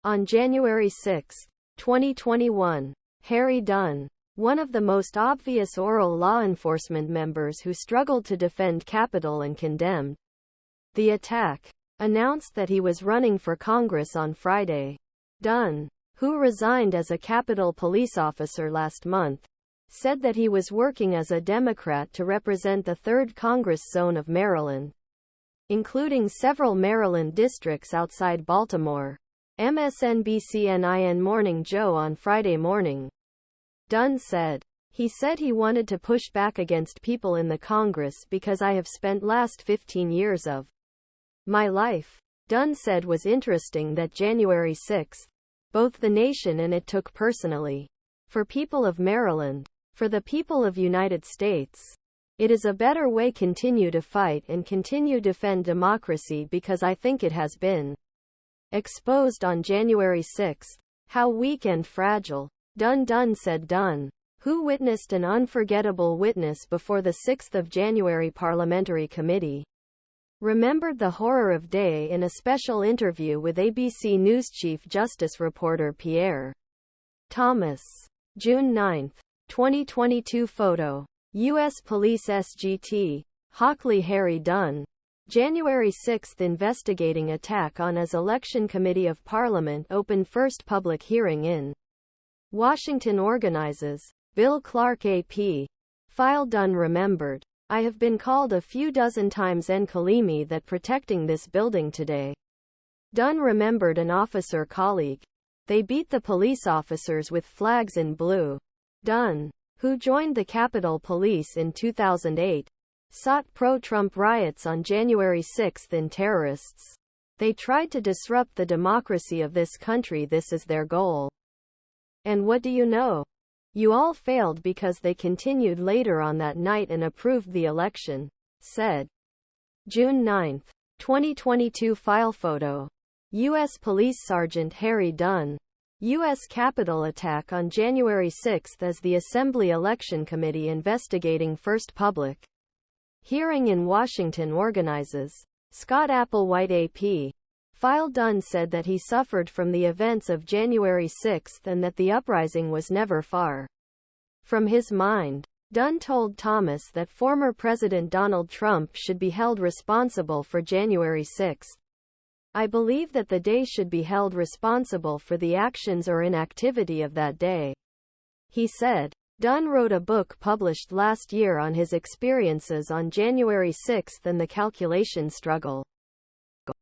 On January 6, 2021, Harry Dunn, one of the most obvious oral law enforcement members who struggled to defend Capitol and condemned the attack, announced that he was running for Congress on Friday. Dunn, who resigned as a Capitol police officer last month, said that he was working as a Democrat to represent the 3rd Congress zone of Maryland, including several Maryland districts outside Baltimore. MSNBC'Nin Morning Joe on Friday morning. Dunn said, "He said he wanted to push back against people in the Congress because I have spent last 15 years of my life." Dunn said was interesting that January 6, both the nation and it took personally. For people of Maryland, for the people of United States, it is a better way continue to fight and continue defend democracy because I think it has been exposed on January 6, how weak and fragile. Dunn said. Dunn, who witnessed an unforgettable witness before the 6th of January Parliamentary Committee, remembered the horror of day in a special interview with ABC News Chief Justice reporter Pierre. Thomas. June 9, 2022 photo. U.S. Police SGT.Haklı Harry Dunn. January 6 investigating attack on as Election Committee of Parliament opened first public hearing in Washington. Organizes.Bill ClarkAP. File. Dunn remembered, "I have been called a few dozen times N-Kelimi that protecting this building today." Dunn remembered an officer colleague. "They beat the police officers with flags in blue." Dunn, who joined the Capitol Police in 2008, sought pro-Trump riots on January 6 in terrorists. "They tried to disrupt the democracy of this country. This is their goal. And what do you know? You all failed because they continued later on that night and approved the election," said. June 9, 2022 file photo. U.S. Police Sgt.Harry Dunn. U.S. Capitol attack on January 6 as the Assembly Election Committee investigating first public hearing in Washington. Organizes.Scott AppleWhiteAP. File. Dunn said that he suffered from the events of January 6 and that the uprising was never far from his mind. Dunn told Thomas that former President Donald Trump should be held responsible for January 6. "I believe that the day should be held responsible for the actions or inactivity of that day," he said. Dunn wrote a book published last year on his experiences on January 6 and the calculation struggle.